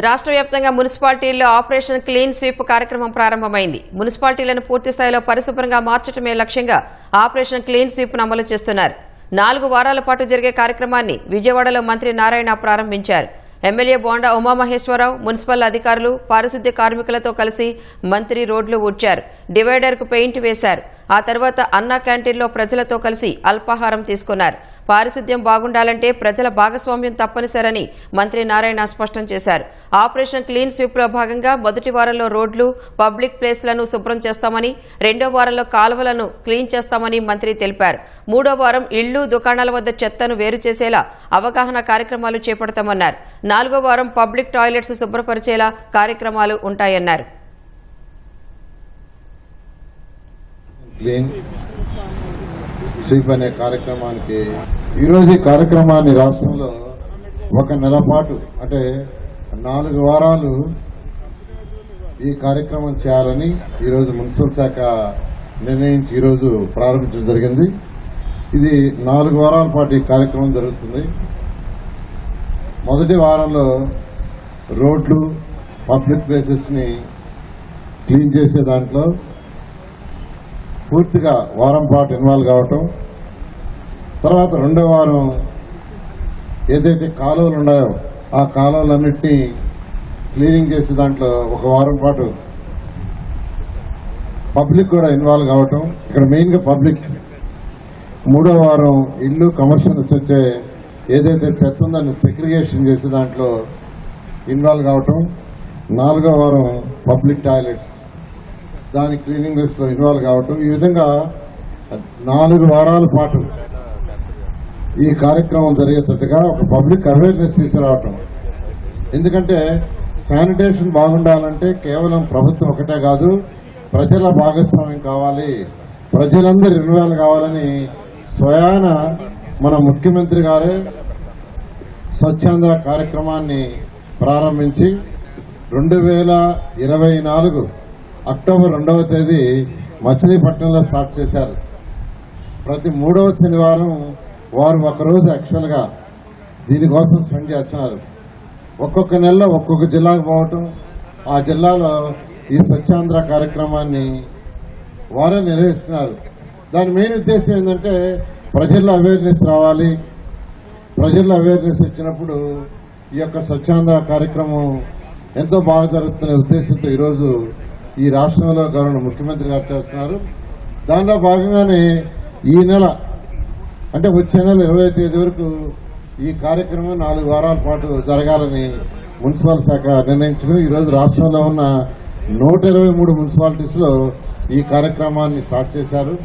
రాష్ట్ర వ్యాప్తంగా మున్సిపాలిటీల్లో ఆపరేషన్ క్లీన్ స్వీప్ కార్యక్రమం ప్రారంభమైంది. మున్సిపాలిటీలను పూర్తి స్థాయిలో పరిశుభ్రంగా మార్చడమే లక్ష్యంగా ఆపరేషన్ క్లీన్ స్వీప్ ను అమలు చేస్తున్నారు. 4 వారాల పాటు జరిగే కార్యక్రమాన్ని విజయవాడలో మంత్రి నారాయణ ప్రారంభించారు. ఎమ్మెల్యే బోండా ఉమామహేశ్వరరావు, మున్సిపల్ అధికారులు, పారిశుద్ధ్య కార్మికులతో కలిసి మంత్రి రోడ్లు ఊడ్చారు. డివైడర్కు పెయింట్ వేశారు. ఆ తర్వాత అన్నా క్యాంటీన్లో ప్రజలతో కలిసి అల్పాహారం తీసుకున్నారు. పారిశుద్ధ్యం బాగుండాలంటే ప్రజల భాగస్వామ్యం తప్పనిసరని మంత్రి నారాయణ స్పష్టం చేశారు. ఆపరేషన్ క్లీన్ స్వీప్ లో భాగంగా మొదటి వారంలో రోడ్లు, పబ్లిక్ ప్లేస్లను శుభ్రం చేస్తామని, 2వ వారంలో కాలువలను క్లీన్ చేస్తామని మంత్రి తెలిపారు. 3వ వారం ఇళ్లు, దుకాణాల వద్ద చెత్తను వేరు చేసేలా అవగాహన కార్యక్రమాలు చేపడతామన్నారు. 4వ వారం పబ్లిక్ టాయిలెట్స్ శుభ్రపరిచేలా కార్యక్రమాలు ఉంటాయన్నారు. స్వీప్ అనే కార్యక్రమానికి ఈరోజు ఈ కార్యక్రమాన్ని రాష్ట్రంలో 1 నెల పాటు అంటే 4 వారాలు ఈ కార్యక్రమం చేయాలని ఈరోజు మున్సిపల్ శాఖ నిర్ణయించి ఈరోజు ప్రారంభించడం జరిగింది. ఇది 4 వారాల పాటు ఈ కార్యక్రమం జరుగుతుంది. మొదటి వారంలో రోడ్లు, పబ్లిక్ ప్లేసెస్ని క్లీన్ చేసే దాంట్లో పూర్తిగా వారం పాటు ఇన్వాల్వ్ కావటం, తర్వాత 2వ వారం ఏదైతే కాలువలు ఉన్నాయో ఆ కాలువలన్నింటినీ క్లీనింగ్ చేసే దాంట్లో 1 వారం పాటు పబ్లిక్ కూడా ఇన్వాల్వ్ కావటం, ఇక్కడ మెయిన్గా పబ్లిక్. 3వ వారం ఇల్లు, కమర్షియల్స్ వచ్చే ఏదైతే చెత్త ఉందని సెగ్రిగేషన్ చేసే దాంట్లో ఇన్వాల్వ్ కావటం, 4వ వారం పబ్లిక్ టాయిలెట్స్ దాని క్లీనింగ్ లిస్ట్లో ఇన్వాల్వ్ కావటం. ఈ విధంగా 4 వారాల పాటు ఈ కార్యక్రమం జరిగేటట్టుగా ఒక పబ్లిక్ అవేర్నెస్ తీసుకురావటం. ఎందుకంటే శానిటేషన్ బాగుండాలంటే కేవలం ప్రభుత్వం ఒకటే కాదు, ప్రజల భాగస్వామ్యం కావాలి, ప్రజలందరూ ఇన్వాల్వ్ కావాలని స్వయాన మన ముఖ్యమంత్రి గారే స్వచ్ఛాంధ్ర కార్యక్రమాన్ని ప్రారంభించి 2024 అక్టోబర్ 2వ తేదీ మచిలీపట్నంలో స్టార్ట్ చేశారు. ప్రతి 3వ శనివారం వారు ఒకరోజు యాక్చువల్గా దీనికోసం స్పెండ్ చేస్తున్నారు. ఒక్కొక్క నెలలో ఒక్కొక్క జిల్లాకు పోవటం, ఆ జిల్లాలో ఈ స్వచ్ఛాంధ్ర కార్యక్రమాన్ని వారే నిర్వహిస్తున్నారు. దాని మెయిన్ ఉద్దేశం ఏంటంటే ప్రజల్లో అవేర్నెస్ రావాలి. ప్రజల్లో అవేర్నెస్ వచ్చినప్పుడు ఈ యొక్క స్వచ్ఛాంధ్ర కార్యక్రమం ఎంతో బాగా జరుగుతున్న ఉద్దేశంతో ఈరోజు ఈ రాష్ట్రంలో గవర్నర్ ముఖ్యమంత్రి గారు చేస్తున్నారు. దానిలో భాగంగానే ఈ నెల అంటే వచ్చే నెల 20వ తేదీ వరకు ఈ కార్యక్రమం 4 వారాల పాటు జరగాలని మున్సిపల్ శాఖ నిర్ణయించడం. ఈరోజు రాష్ట్రంలో ఉన్న 123 మున్సిపాలిటీస్లో ఈ కార్యక్రమాన్ని స్టార్ట్ చేశారు.